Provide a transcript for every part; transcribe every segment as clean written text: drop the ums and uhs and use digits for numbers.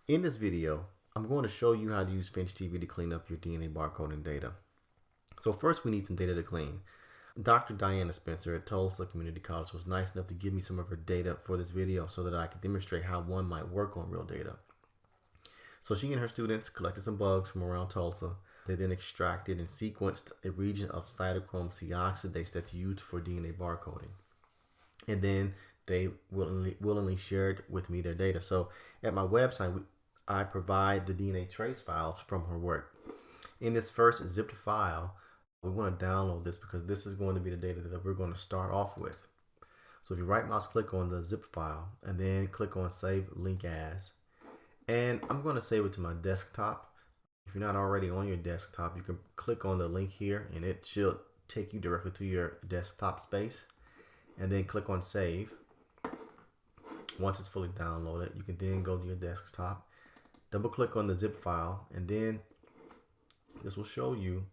In this video, I'm going to show you how to use FinchTV to clean up your DNA barcoding data. So first we need some data to clean. Dr. Diana Spencer at Tulsa Community College was nice enough to give me some of her data for this video so that I could demonstrate how one might work on real data. So she and her students collected some bugs from around Tulsa. They then extracted and sequenced a region of cytochrome C oxidase that's used for DNA barcoding. And then they willingly shared with me their data. So at my website, I provide the DNA trace files from her work. In this first zipped file, we want to download this because this is going to be the data that we're going to start off with. So if you right mouse click on the zip file and then click on save link as, and I'm going to save it to my desktop. If you're not already on your desktop, you can click on the link here and it should take you directly to your desktop space, and then click on save. Once it's fully downloaded, you can then go to your desktop, double click on the zip file, and then this will show you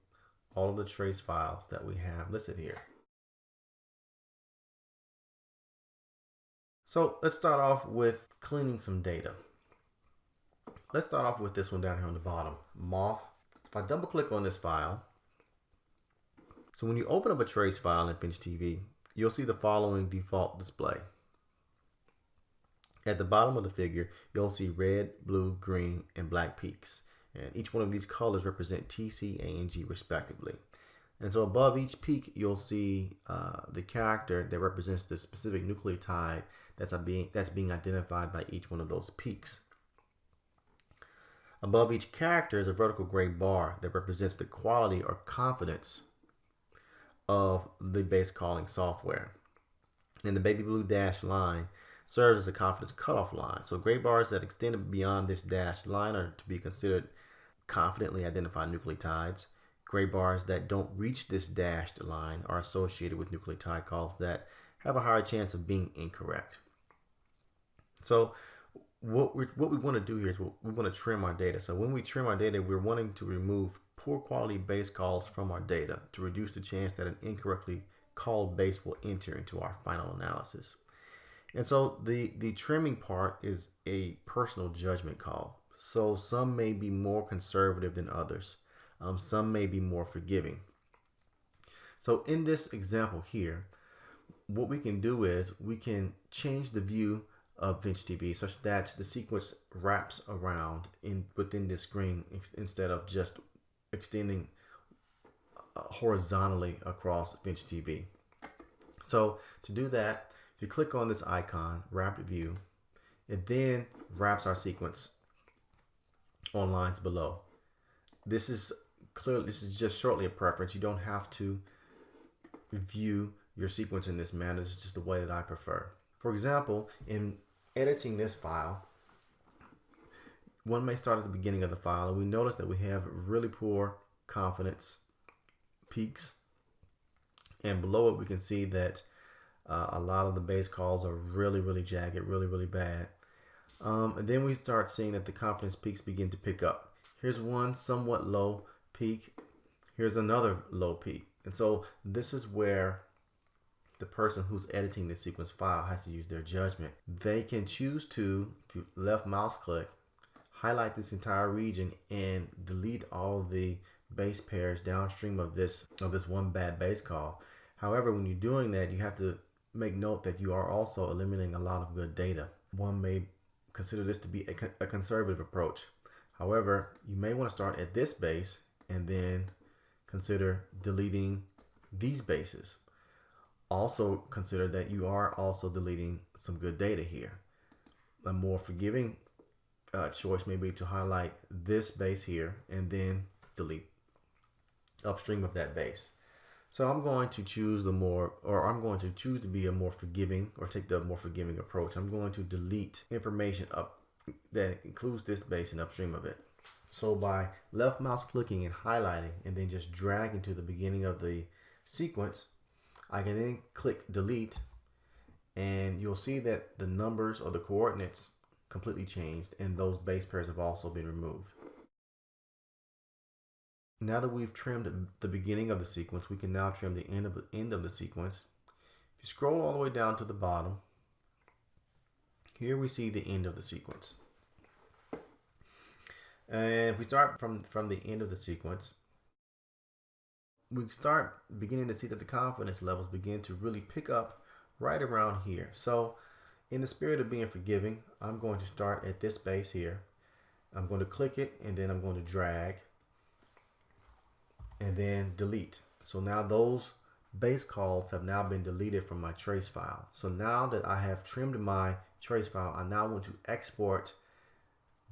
all of the trace files that we have listed here. So let's start off with cleaning some data. Let's start off with this one down here on the bottom, moth. If I double click on this file, so when you open up a trace file in FinchTV, you'll see the following default display. At the bottom of the figure, you'll see red, blue, green, and black peaks. And each one of these colors represent T, C, A, and G respectively. And so above each peak, you'll see the character that represents the specific nucleotide that's being identified by each one of those peaks. Above each character is a vertical gray bar that represents the quality or confidence of the base calling software. And the baby blue dashed line serves as a confidence cutoff line. So gray bars that extend beyond this dashed line are to be considered confidently identified nucleotides. Gray bars that don't reach this dashed line are associated with nucleotide calls that have a higher chance of being incorrect. So what we want to do here is we want to trim our data. So when we trim our data, we're wanting to remove poor quality base calls from our data to reduce the chance that an incorrectly called base will enter into our final analysis. And so the trimming part is a personal judgment call. So some may be more conservative than others. Some may be more forgiving. So in this example here, what we can do is we can change the view of FinchTV such that the sequence wraps around within this screen instead of just extending horizontally across FinchTV. So to do that, if you click on this icon, wrapped view, it then wraps our sequence on lines below. This is just shortly a preference. You don't have to view your sequence in this manner. This is just the way that I prefer. For example, in editing this file, one may start at the beginning of the file, and we notice that we have really poor confidence peaks, and below it we can see that a lot of the base calls are really jagged, really bad. And then we start seeing that the confidence peaks begin to pick up. Here's one somewhat low peak. Here's another low peak. And so this is where the person who's editing the sequence file has to use their judgment. They can choose to, if you left mouse click, highlight this entire region and delete all of the base pairs downstream of this one bad base call. However, when you're doing that, you have to make note that you are also eliminating a lot of good data. One may consider this to be a conservative approach. However, you may want to start at this base and then consider deleting these bases. Also consider that you are also deleting some good data here. A more forgiving choice may be to highlight this base here and then delete upstream of that base. So I'm going to choose to be a more forgiving, or take the more forgiving approach. I'm going to delete information up that includes this base and upstream of it. So by left mouse clicking and highlighting and then just dragging to the beginning of the sequence, I can then click delete, and you'll see that the numbers or the coordinates completely changed, and those base pairs have also been removed. Now that we've trimmed the beginning of the sequence, we can now trim the end of the sequence. If you scroll all the way down to the bottom, here we see the end of the sequence. And if we start from the end of the sequence, we start beginning to see that the confidence levels begin to really pick up right around here. So in the spirit of being forgiving, I'm going to start at this space here. I'm going to click it, and then I'm going to drag and then delete. So now those base calls have now been deleted from my trace file. So now that I have trimmed my trace file, I now want to export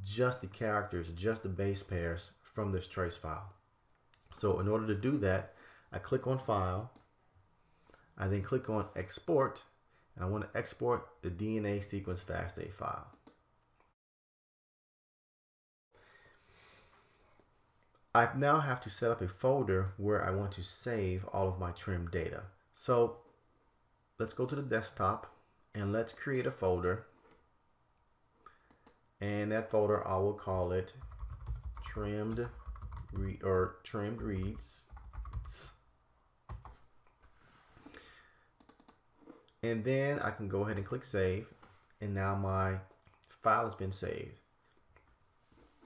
just the characters, just the base pairs from this trace file. So in order to do that, I click on File, I then click on Export, and I want to export the DNA sequence FASTA file. I now have to set up a folder where I want to save all of my trim data. So let's go to the desktop and let's create a folder. And that folder, I will call it trimmed reads. And then I can go ahead and click save, and now my file has been saved.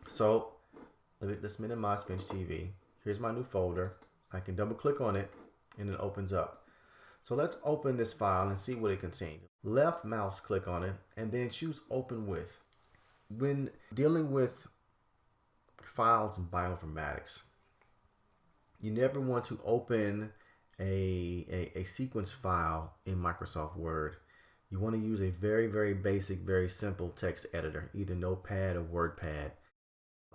So let's minimize FinchTV. Here's my new folder. I can double click on it and it opens up. So let's open this file and see what it contains. Left mouse click on it and then choose open with. When dealing with files in bioinformatics, you never want to open a sequence file in Microsoft Word. You want to use a very basic, very simple text editor, either Notepad or WordPad.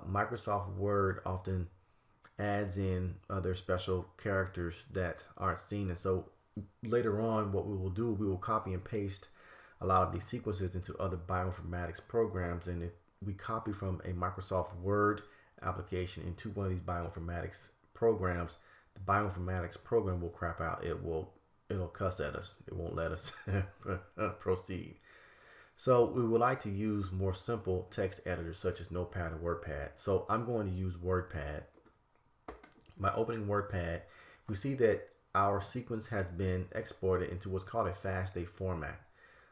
Microsoft Word often adds in other special characters that aren't seen, and so later on what we will do, we will copy and paste a lot of these sequences into other bioinformatics programs, and if we copy from a Microsoft Word application into one of these bioinformatics programs, the bioinformatics program will crap out. It'll cuss at us. It won't let us proceed. So we would like to use more simple text editors such as Notepad or WordPad. So I'm going to use WordPad. By opening WordPad, we see that our sequence has been exported into what's called a FASTA format.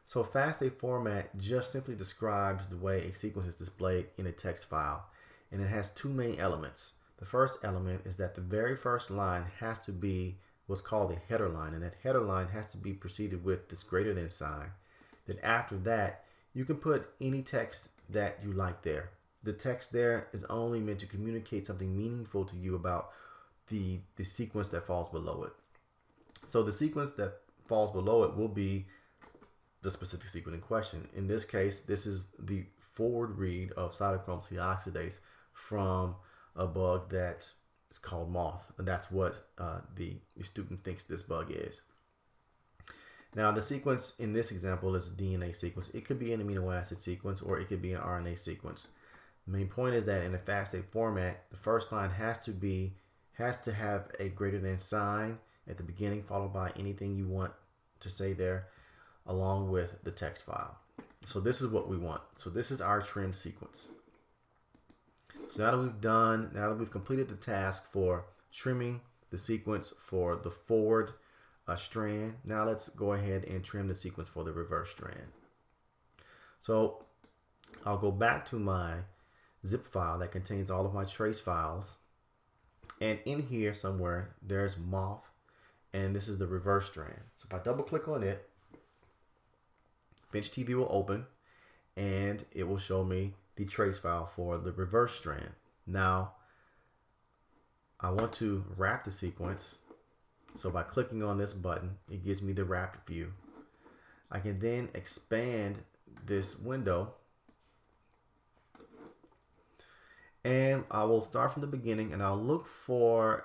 So FASTA format just simply describes the way a sequence is displayed in a text file. And it has two main elements. The first element is that the very first line has to be what's called a header line. And that header line has to be preceded with this greater than sign. Then after that, you can put any text that you like there. The text there is only meant to communicate something meaningful to you about the sequence that falls below it. So the sequence that falls below it will be the specific sequence in question. In this case, this is the forward read of cytochrome C oxidase from a bug that is called moth. And that's what the student thinks this bug is. Now the sequence in this example is a DNA sequence. It could be an amino acid sequence or it could be an RNA sequence. The main point is that in a FASTA format, the first line has to have a greater than sign at the beginning, followed by anything you want to say there, along with the text file. So this is what we want. So this is our trim sequence. So now that we've completed the task for trimming the sequence for the forward strand, now let's go ahead and trim the sequence for the reverse strand. So I'll go back to my zip file that contains all of my trace files, and in here somewhere there's moth, and this is the reverse strand. So if I double click on it, FinchTV will open and it will show me the trace file for the reverse strand. Now I want to wrap the sequence. So by clicking on this button, it gives me the wrapped view. I can then expand this window, and I will start from the beginning, and I'll look for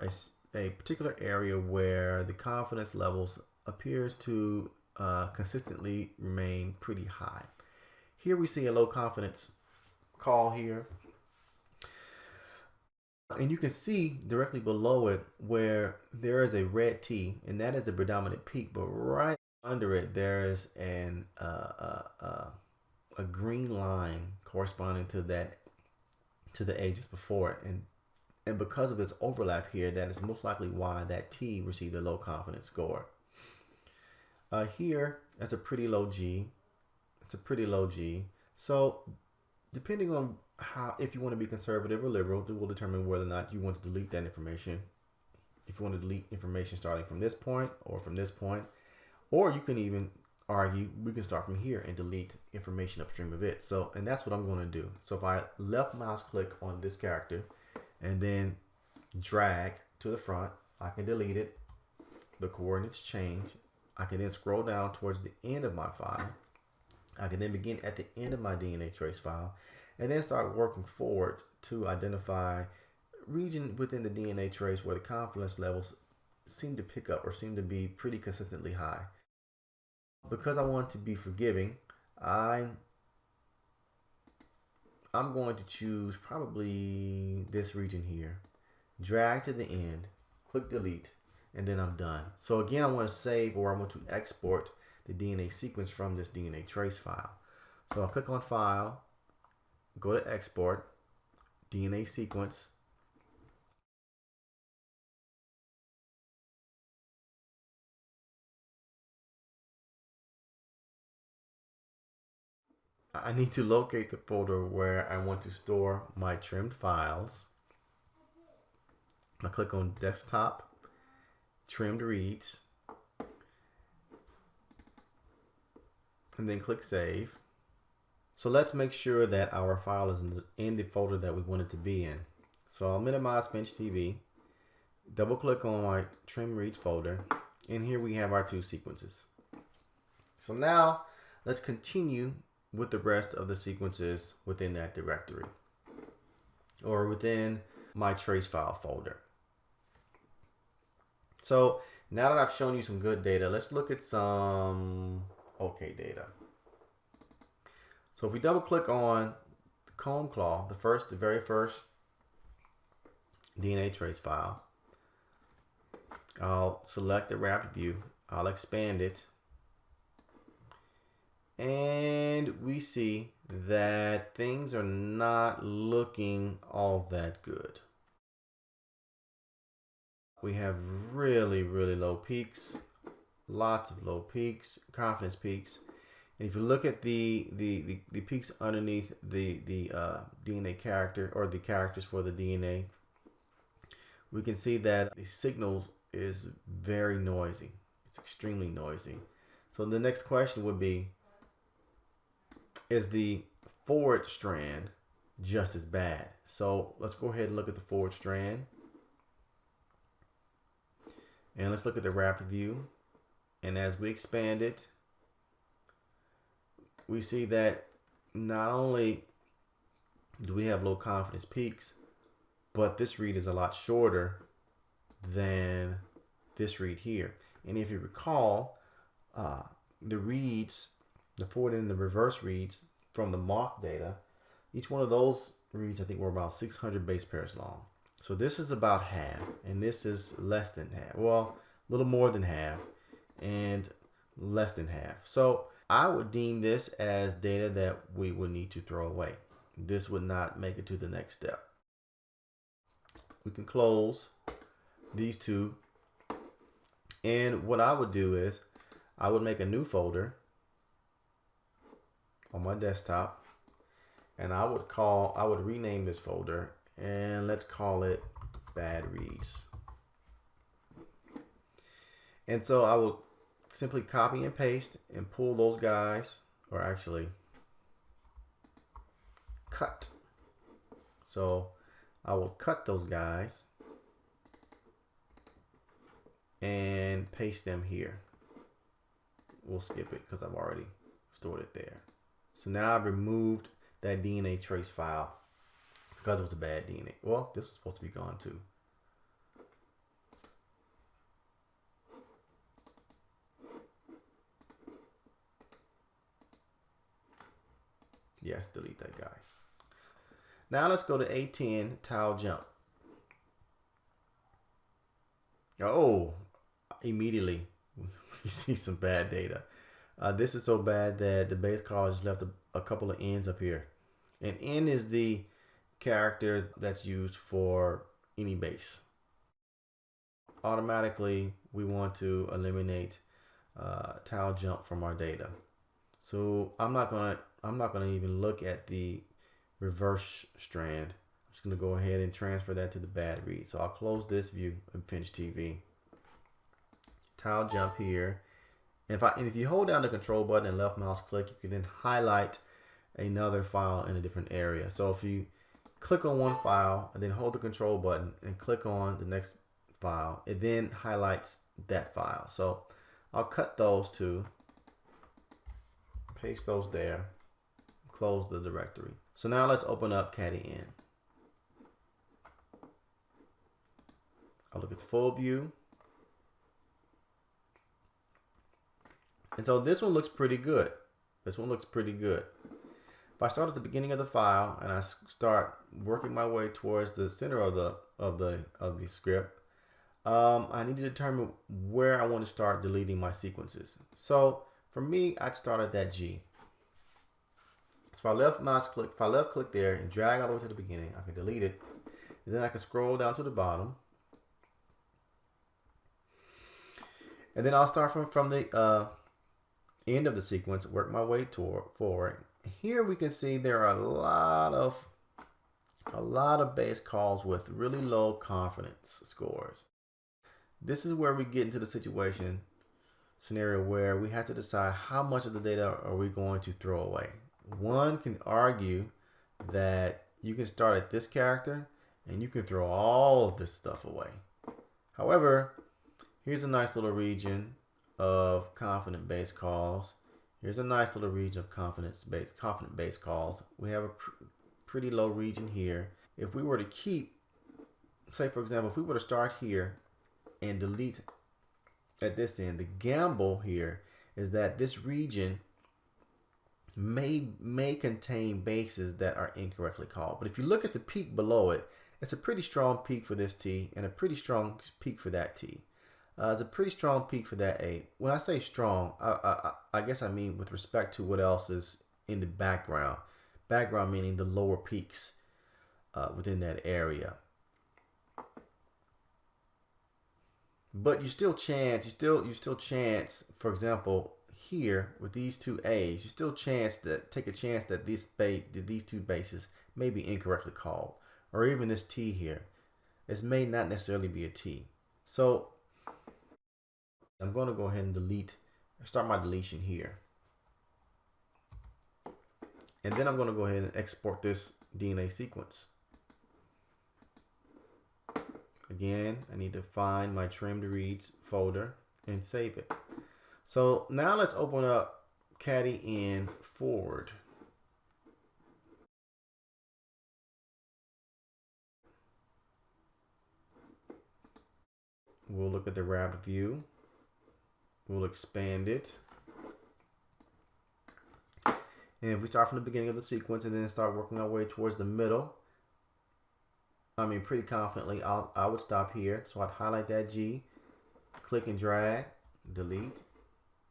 a particular area where the confidence levels appears to consistently remain pretty high. Here we see a low confidence call here. And you can see directly below it where there is a red T, and that is the predominant peak. But right under it, there is a green line corresponding to the ages before it. And because of this overlap here, that is most likely why that T received a low confidence score. Here, that's a pretty low G. It's a pretty low G. So depending on if you want to be conservative or liberal, it will determine whether or not you want to delete that information. If you want to delete information starting from this point or from this point, or you can even argue we can start from here and delete information upstream of it. So, and that's what I'm going to do. So if I left mouse click on this character and then drag to the front, I can delete it. The coordinates change. I can then scroll down towards the end of my file. I can then begin at the end of my DNA trace file and then start working forward to identify region within the DNA trace where the confidence levels seem to pick up or seem to be pretty consistently high. Because I want to be forgiving, I'm going to choose probably this region here, drag to the end, click delete, and then I'm done. So again, I want to save, or I want to export the DNA sequence from this DNA trace file. So I'll click on File, go to Export, DNA sequence. I need to locate the folder where I want to store my trimmed files. I'll click on Desktop, Trimmed Reads, and then click Save. So let's make sure that our file is in the folder that we want it to be in. So I'll minimize FinchTV, double click on my Trim Reads folder, and here we have our two sequences. So now let's continue with the rest of the sequences within that directory or within my trace file folder. So now that I've shown you some good data, let's look at some okay data. So if we double click on the comb claw, the very first DNA trace file, I'll select the wrapped view, I'll expand it, and we see that things are not looking all that good. We have really low peaks, lots of low peaks, confidence peaks. And if you look at the peaks underneath the DNA character, or the characters for the DNA, we can see that the signal is very noisy. It's extremely noisy. So the next question would be, is the forward strand just as bad? So let's go ahead and look at the forward strand. And let's look at the wrapped view. And as we expand it, we see that not only do we have low confidence peaks, but this read is a lot shorter than this read here. And if you recall, the reads, the forward and the reverse reads from the mock data, each one of those reads I think were about 600 base pairs long. So this is about half, and this is less than half. Well, a little more than half and less than half. So I would deem this as data that we would need to throw away. This would not make it to the next step. We can close these two. And what I would do is I would make a new folder on my desktop, and I would rename this folder, and let's call it Bad Reads. And so I will simply copy and paste and pull those guys, or actually cut. So I will cut those guys and paste them here. We'll skip it because I've already stored it there. So now I've removed that DNA trace file because it was a bad DNA. Well, this was supposed to be gone too. Yes, delete that guy. Now let's go to A10 tile jump. Oh, immediately we see some bad data. This is so bad that the base college left a couple of N's up here. And N is the character that's used for any base. Automatically, we want to eliminate tile jump from our data. So I'm not gonna even look at the reverse strand. I'm just going to go ahead and transfer that to the bad read. So I'll close this view of FinchTV. Tile jump here. And if you hold down the control button and left mouse click, you can then highlight another file in a different area. So if you click on one file and then hold the control button and click on the next file, it then highlights that file. So I'll cut those two, paste those there, close the directory. So now let's open up CATIN. I'll look at the full view. And so this one looks pretty good. This one looks pretty good. If I start at the beginning of the file and I start working my way towards the center of the script, I need to determine where I want to start deleting my sequences. So for me, I'd start at that G. So if I left click there and drag all the way to the beginning, I can delete it. And then I can scroll down to the bottom. And then I'll start from the end of the sequence, work my way forward. Here we can see there are a lot of base calls with really low confidence scores. This is where we get into the scenario where we have to decide how much of the data are we going to throw away. One can argue that you can start at this character and you can throw all of this stuff away. However, here's a nice little region of confident base calls. Here's a nice little region of confident base calls. We have a pretty low region here. If we were to keep, say for example, if we were to start here and delete at this end, the gamble here is that this region may contain bases that are incorrectly called. But if you look at the peak below it, it's a pretty strong peak for this T and a pretty strong peak for that T. It's a pretty strong peak for that A. When I say strong, I guess I mean with respect to what else is in the background. Background meaning the lower peaks within that area. But you still chance, for example, here with these two A's, you still take a chance that these two bases may be incorrectly called, or even this T here. This may not necessarily be a T. So I'm going to go ahead and start my deletion here. And then I'm going to go ahead and export this DNA sequence. Again, I need to find my trimmed reads folder and save it. So now let's open up CATIN forward. We'll look at the wrapped view. We'll expand it. And if we start from the beginning of the sequence and then start working our way towards the middle, pretty confidently, I would stop here. So I'd highlight that G, click and drag, delete,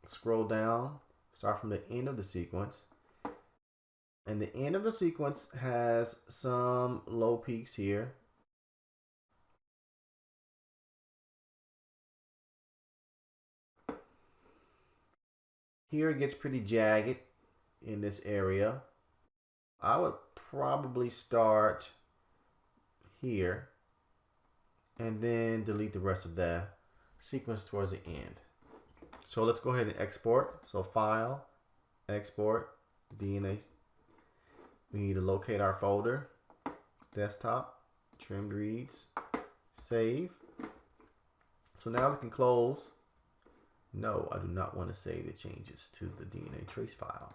scroll down, start from the end of the sequence. And the end of the sequence has some low peaks here. Here it gets pretty jagged in this area. I would probably start here and then delete the rest of the sequence towards the end. So let's go ahead and export. So file, export, DNA. We need to locate our folder, desktop, trimmed reads, save. So now we can close. No, I do not want to save the changes to the DNA trace file.